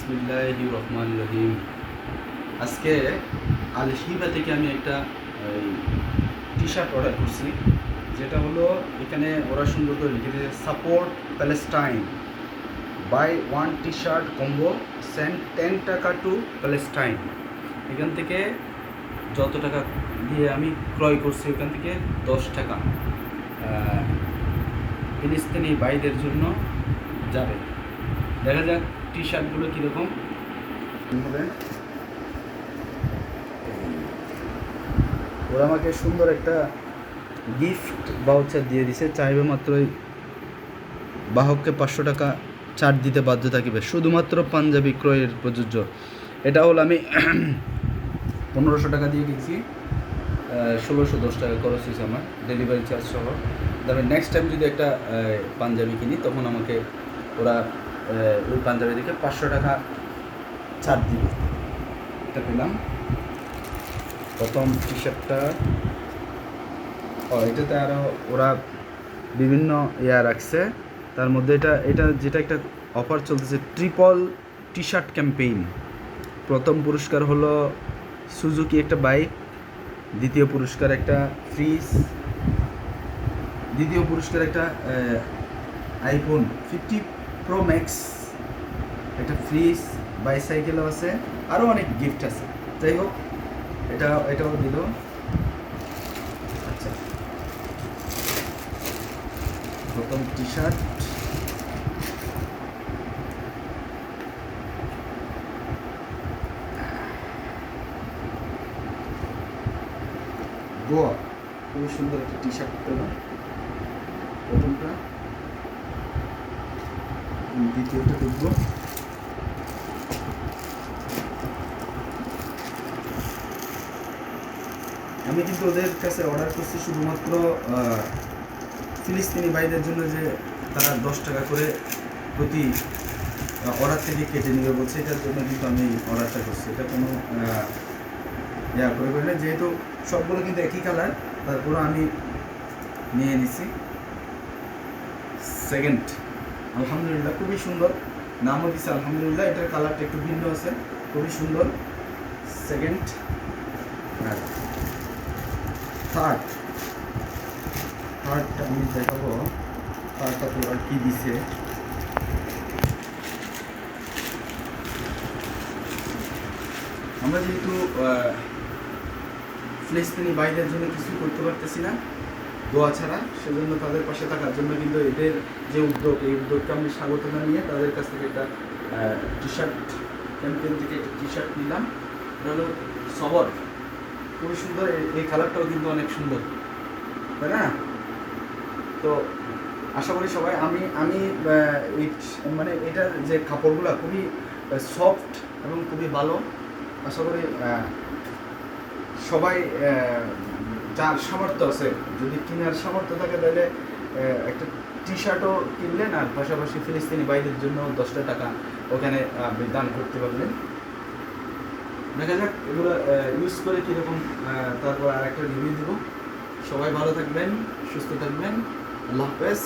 বিসমিল্লাহির রহমানির রহিম। আজকে আল হিবা থেকে আমি একটা টি শার্ট অর্ডার করছি, যেটা হলো এখানে ওরা সুন্দর করে লিখে দিয়েছে support Palestine, buy one T shirt combo send 10 টাকা টু প্যালেস্টাইন। এখান থেকে যত টাকা দিয়ে আমি ক্রয় করছি ওখান থেকে 10 টাকা ফিলিস্তিনি ভাইদের জন্য যাবে। দেখা যাক টি শার্টগুলো কীরকম হবে। ওরা আমাকে সুন্দর একটা গিফট ভাউচার দিয়ে দিছে, চাইবে মাত্রই বাহককে 500 টাকা ছাড় দিতে বাধ্য থাকিবে, শুধুমাত্র পাঞ্জাবি ক্রয়ের প্রযোজ্য। এটা হলো আমি 1500 টাকা দিয়ে গেছি, 1610 টাকা খরচ হয়েছে আমার ডেলিভারি চার্জ সহ। তবে নেক্সট টাইম যদি একটা পাঞ্জাবি কিনি তখন আমাকে ওরা ওই পাঞ্জাবি থেকে 500 টাকা ছাড় দিবে। এটা পেলাম প্রথম টি শার্টটা। এটাতে আরও ওরা বিভিন্ন রাখছে, তার মধ্যে এটা যেটা একটা অফার চলতেছে, ট্রিপল টি শার্ট ক্যাম্পেইন। প্রথম পুরস্কার হলো সুজুকি একটা বাইক, দ্বিতীয় পুরস্কার একটা ফ্রিজ, দ্বিতীয় পুরস্কার একটা আইফোন 50 প্রো ম্যাক্স, একটা ফ্রিজ, বাইসাইকেলও আছে, আরও অনেক গিফট আছে। যাই হোক, এটাও দিল। আচ্ছা, প্রথম টি শার্ট গোয়া, খুবই সুন্দর একটা টি শার্ট পেলাম প্রথমটা। দ্বিতীয়টা দেখবো। আমি কিন্তু ওদের কাছে অর্ডার করছি শুধুমাত্র ফিলিস্তিনি ভাইদের জন্য, যে তারা 10 টাকা করে প্রতি অর্ডার থেকে কেটে নেবে বলছে, এটার জন্য কিন্তু আমি অর্ডারটা করছি। এটা কোনো করে না, যেহেতু সবগুলো কিন্তু একই কালার, তারপরে আমি নিয়ে নিছি। সেকেন্ড, আলহামদুলিল্লাহ খুবই সুন্দর, নামও দিচ্ছে আলহামদুলিল্লাহ। এটার কালারটা একটু ভিন্ন আছে, খুবই সুন্দর। সেকেন্ড, থার্ডটা আমি দেখাবো। থার্ডটা তো আর কি দিছে, আমরা যেহেতু ফিলিস্তিনি ভাইদের জন্য কিছু করতে পারতেছি না দোয়া ছাড়া, সেজন্য তাদের পাশে থাকার জন্য কিন্তু এদের যে উদ্যোগ, এই উদ্যোগকে আমি স্বাগত জানিয়ে তাদের কাছ থেকে একটা টি শার্ট ক্যাম্পেইন থেকে একটা টি শার্ট নিলাম। এটা হলো সবর, খুবই সুন্দর। এই কালারটাও কিন্তু অনেক সুন্দর, তাই না? তো আশা করি সবাই, আমি মানে এটার যে কাপড়গুলো খুবই সফট এবং খুবই ভালো। আশা করি সবাই যার সামর্থ্য আছে, যদি কেনার সামর্থ্য থাকে, তাহলে একটা টি শার্টও কিনলেন, আর পাশাপাশি ফিলিস্তিনি ভাইদের জন্য 10 টাকা ওখানে আপনি দান করতে পারলেন। দেখা যাক এগুলো ইউজ করে কীরকম, তারপর আর একটা রিভিউ দেবো। সবাই ভালো থাকবেন, সুস্থ থাকবেন, আল্লাহ হাফেজ।